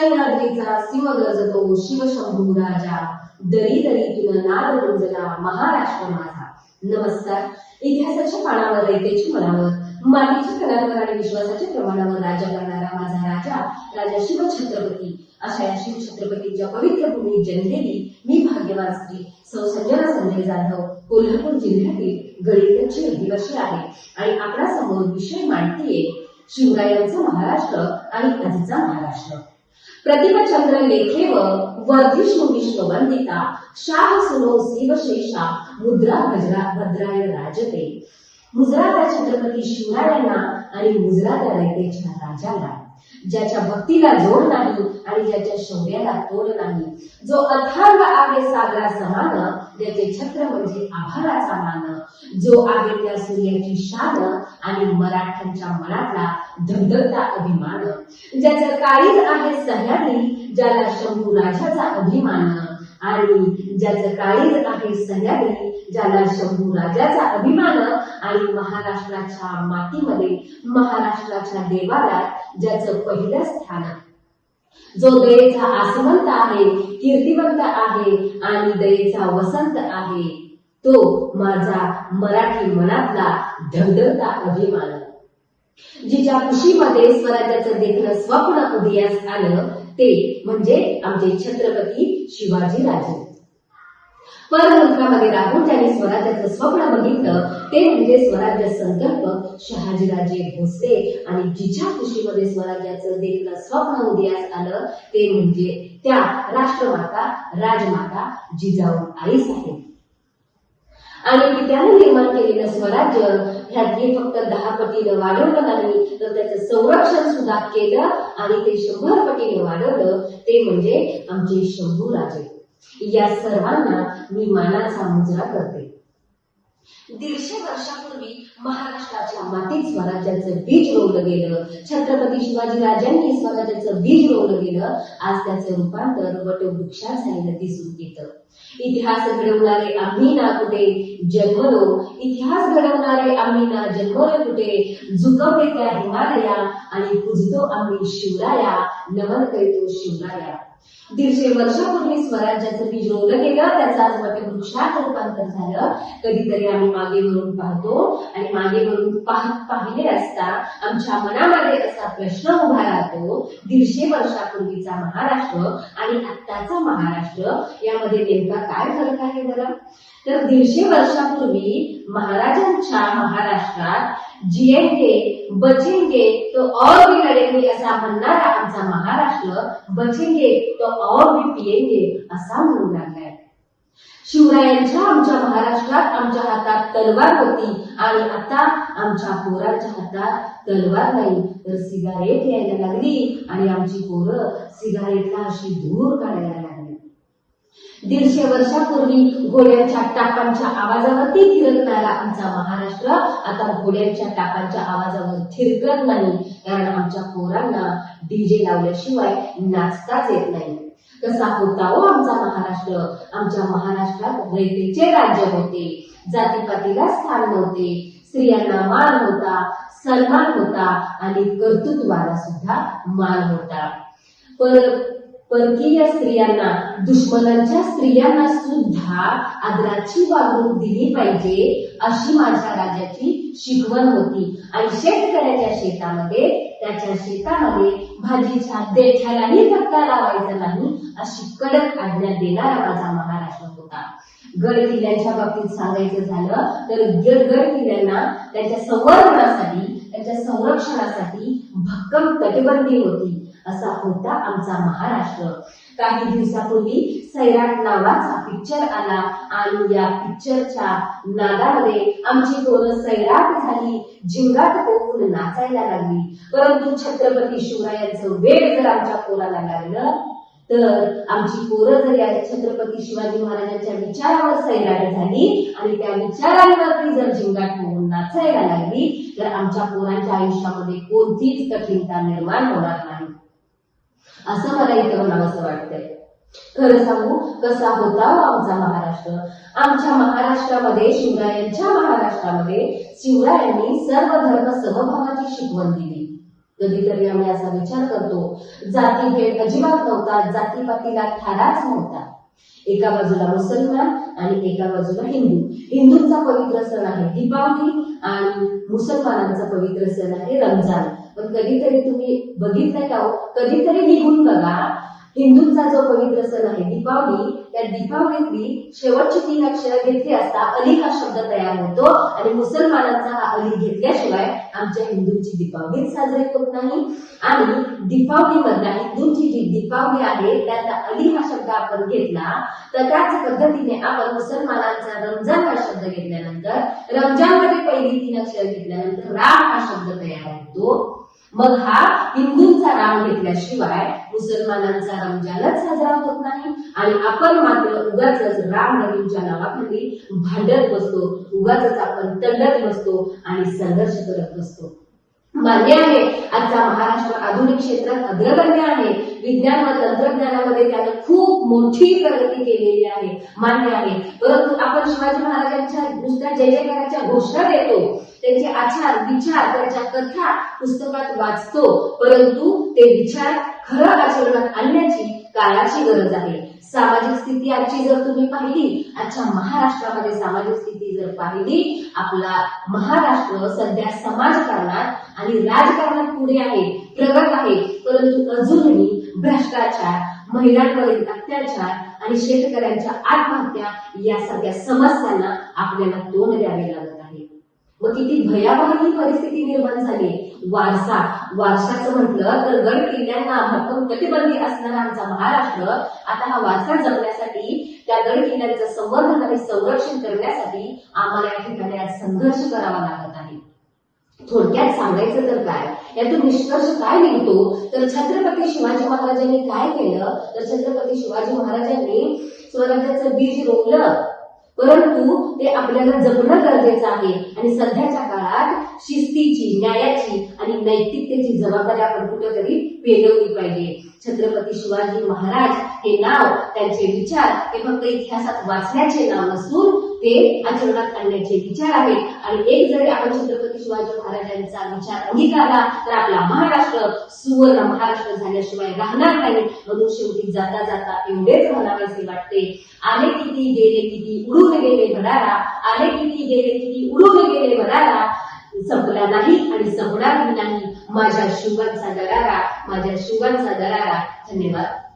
सह्याद्रीचा सिंह गरजतो शिवशंभू राजा, दरी दरीतून नाद रुंजला महाराष्ट्र माझा. नमस्कार. इतिहासाच्या पानावर, रयतेच्या मनावर, मातीच्या कणांवर आणि विश्वासाच्या प्रमाणावर राज्य करणारा माझा राजा, राजा शिवछत्रपती, अशा या शिवछत्रपतीच्या पवित्र भूमीत जन्मलेली मी भाग्यवान स्त्री सौ संजना संजय जाधव, कोल्हापूर जिल्ह्यातील गडिंगची रहिवासी आहे आणि आपणासमोर विषय मांडतीये शिवरायांचा महाराष्ट्र आणि आजचा महाराष्ट्र. प्रतिमचंद्र लेखेव वर्धिष्णु विश्ववंदिता, शाह सुनो शिवशेषा, मुद्रा भद्राय राजते. मुजरा त्या छत्रपती शिवरायांना आणि मुजरा त्या रयतेच्या राजाला, ज्याच्या भक्तीला जोड नाही आणि ज्याच्या शौर्याला तोड नाही, जो अथांग आहे सागरा समान, ज्याचे छत्र म्हणजे आभाळाचा मान, जो आहे त्या सूर्याची शान आणि मराठ्यांच्या मनातला धगधगता अभिमान, ज्याचं काळीज आहे सह्याद्री, ज्याला शंभू राजाचा अभिमान, आणि ज्याचं काळीज आहे सह्याद्री, ज्याला शंभू राजाचा अभिमान, आणि महाराष्ट्राच्या मातीमध्ये महाराष्ट्राच्या देवालयात ज्याचं पहिलं स्थान, जो दयेचा आसवंत आहे, कीर्तिवंत आहे आणि दयेचा वसंत आहे, तो माझा मराठी मनातला धगधगता अभिमान. जिच्या कुशीमध्ये स्वराज्याचं देखणं स्वप्न उदयास आलं ते म्हणजे आमचे छत्रपती शिवाजीराजे. परमुद्रामध्ये राहून ज्यांनी स्वराज्याचं स्वप्न बघितलं ते म्हणजे स्वराज्य संकल्प शहाजीराजे भोसले, आणि जिच्या कुशीमध्ये स्वराज्याचं देखणं स्वप्न उदयास आलं ते म्हणजे त्या राष्ट्रमाता राजमाता जिजाऊ आई साहेब. आणि त्याने निर्माण केलेलं स्वराज्य ह्यातली फक्त 10 पटीने वाढवलं नाही, तर त्याचं संरक्षण सुद्धा केलं आणि ते 100 पटीने वाढवलं ते म्हणजे आमचे शंभू राजे. या सर्वांना मी मानाचा मुजरा करते. 150 वर्षापूर्वी महाराष्ट्राच्या मातीत स्वराज्याचं बीज रोवलं गेलं. छत्रपती शिवाजी राजांनी स्वराज्याचं बीज रोवलं गेलं. आज त्याचं रूपांतर वटवृक्षात झालेलं दिसून येतं. इतिहास घडवणारे आम्ही ना कुठे जन्मलो, इतिहास घडवणारे आम्ही ना जन्मलो कुठे, झुकवले त्या हिमालया आणि पूजतो आम्ही शिवराया, नमन करतो शिवराया. 150 वर्षापूर्वी स्वराज्याचं बीज रोवलं गेलं, त्याचं आज वटवृक्षात रूपांतर झालं. कधीतरी आम्ही मागे वळून पाहतो आणि मागे वळून पाहिले असता आमच्या मनामध्ये असा प्रश्न उभा राहतो, 150 वर्षापूर्वीचा महाराष्ट्र आणि आत्ताचा महाराष्ट्र यामध्ये नेमका काय फरक आहे बरं? तर 150 वर्षापूर्वी महाराजांच्या महाराष्ट्रात जिएंगे बचेंगे तो और भी लढेंगे असा म्हणणारा आमचा महाराष्ट्र बचेंगे तो और भी पिएंगे असा म्हणू लागलाय. शिवरायांच्या आमच्या महाराष्ट्रात आमच्या हातात तलवार होती आणि आता आमच्या पोरांच्या हातात तलवार नाही तर सिगारेट यायला लागली आणि आमची पोरं सिगारेटला अशी दूर काढायला लागली. 150 वर्षापूर्वी घोड्यांच्या टापांच्या आवाजावरती थिरकणारा आमचा महाराष्ट्र आता घोड्यांच्या टापांच्या आवाजावर थिरकत नाही, कारण आमच्या पोरांना डीजे लावल्याशिवाय नाचताच येत नाही. कसा होता हो आमचा महाराष्ट्र? आमच्या महाराष्ट्रात रयतेचे राज्य होते, जातीपातीला स्थान नव्हते, स्त्रियांना मान होता, सन्मान होता आणि कर्तृत्वाला सुद्धा मान होता. परकीय स्त्रियांना, दुश्मनांच्या स्त्रियांना सुद्धा आदराची वागणूक दिली पाहिजे अशी माझ्या राजाची शिकवण होती. आणि शेतकऱ्याच्या शेतामध्ये, त्याच्या शेतामध्ये भाजीच्या देठालाही धक्का लावायचा नाही अशी कडक आज्ञा देणारा माझा महाराष्ट्र होता. गड किल्ल्यांच्या बाबतीत सांगायचं झालं तर गड किल्ल्यांना त्यांच्या संवर्धनासाठी, त्यांच्या संरक्षणासाठी भक्कम तटबंदी होती. असा होता आमचा महाराष्ट्र. काही दिवसापूर्वी सैराट नावाचा पिक्चर आला आणि या पिक्चरच्या नादामध्ये आमची पोरं सैराट झाली, झिंगाट होऊन नाचायला लागली. परंतु छत्रपती शिवरायांचं वेळ जर आमच्या पोराला लागलं तर आमची पोरं जर या छत्रपती शिवाजी महाराजांच्या विचारावर सैराट झाली आणि त्या विचारांवरती जर झिंगाट होऊन नाचायला लागली तर आमच्या पोरांच्या आयुष्यामध्ये कोणतीच कठीणता निर्माण होणार नाही असं मला इथं म्हणावंसं वाटतंय. खरं सांगू, कसा होता आमचा महाराष्ट्र? आमच्या महाराष्ट्रामध्ये, शिवरायांच्या महाराष्ट्रामध्ये शिवरायांनी सर्व धर्म समभावाची शिकवण दिली. कधीतरी आम्ही असा विचार करतो, जातीभेद अजिबात नव्हता, जातीपातीला थाराच नव्हता. एका बाजूला मुसलमान आणि एका बाजूला हिंदू. हिंदूंचा पवित्र सण आहे दीपावली आणि मुसलमानांचा पवित्र सण आहे रमजान. पण कधीतरी तुम्ही बघितलंय का हो, कधीतरी निघून बघा, हिंदूंचा जो पवित्र सण आहे दीपावली, त्या दीपावलीतली शेवटची 3 अक्षरं घेतली असता अली हा शब्द तयार होतो आणि मुसलमानांचा हा अली घेतल्याशिवाय आमच्या हिंदूंची दीपावलीच साजरी होत नाही. आणि दीपावली मधला हिंदूंची जी दीपावली आहे त्याचा अली हा शब्द आपण घेतला तर त्याच पद्धतीने आपण मुसलमानांचा रमजान हा शब्द घेतल्यानंतर रमजान मध्ये पहिली 3 अक्षर घेतल्यानंतर राम हा शब्द तयार होतो. मग हा हिंदूंचा राम घेतल्याशिवाय मुसलमानांचा रमजानच साजरा होत नाही. आणि आपण मात्र उगाच राम नवीनच्या नावाखाली भांडत बसतो, उगाच आपण तंडत बसतो आणि संघर्ष करत बसतो. मान्य आहे आजचा महाराष्ट्र आधुनिक क्षेत्रात अग्रगण्य आहे, विज्ञान व तंत्रज्ञानामध्ये त्याने खूप मोठी प्रगती केलेली आहे, मान्य आहे. परंतु आपण शिवाजी महाराजांच्या नुसत्या जय जयकाराच्या घोषणा देतो, त्यांचे आचार विचार त्यांच्या कथा पुस्तकात वाचतो, परंतु ते विचार खरं आचरणात आणण्याची काळाची गरज आहे. सामाजिक स्थिती आजची जर तुम्ही पाहिली, आजच्या महाराष्ट्रामध्ये सामाजिक स्थिती जर पाहिली, आपला महाराष्ट्र सध्या समाजकारणात आणि राजकारणात पुढे आहे, प्रगत आहे, परंतु अजूनही भ्रष्टाचार, महिलांवरील अत्याचार आणि शेतकऱ्यांच्या आत्महत्या यासारख्या समस्यांना आपल्याला तोंड द्यावे लागत आहे. मग किती भयावह ही परिस्थिती निर्माण झाली. वारशाचं म्हटलं तर गड किल्ल्यांना भक्कम प्रतिबंधी असणारा आमचा महाराष्ट्र आता हा वारसा जपण्यासाठी, त्या गड किल्ल्यांचं संवर्धन आणि संरक्षण करण्यासाठी आम्हाला या ठिकाणी आज संघर्ष करावा लागत आहे. थोडक्यात सांगायचं तर काय, यातून निष्कर्ष काय निघतो तर छत्रपती शिवाजी महाराजांनी काय केलं तर छत्रपती शिवाजी महाराजांनी स्वराज्याचं बीज रोवलं, परंतु ते आपल्याला जपणं गरजेचं आहे. आणि सध्याच्या काळात शिस्तीची, न्यायाची आणि नैतिकतेची जबाबदारी आपण कुठेतरी पेलवली पाहिजे. छत्रपती शिवाजी महाराज हे नाव, त्यांचे विचार हे फक्त इतिहासात वाचण्याचे नाव नसून ते आचरणात आणण्याचे विचार आहेत. आणि एक जरी आपण छत्रपती शिवाजी महाराजांचा विचार अंगीकारला तर आपला महाराष्ट्र सुवर्ण महाराष्ट्र झाल्याशिवाय राहणार नाही. म्हणून शेवटी जाता जाता एवढेच म्हणावेसे वाटते, आले किती गेले किती उडून गेले भरारा, आले किती गेले किती उडून गेले भरारा, संपला नाही आणि संपणारही नाही माझ्या शिवांचा दरारा, माझ्या शिवांचा दरारा. धन्यवाद.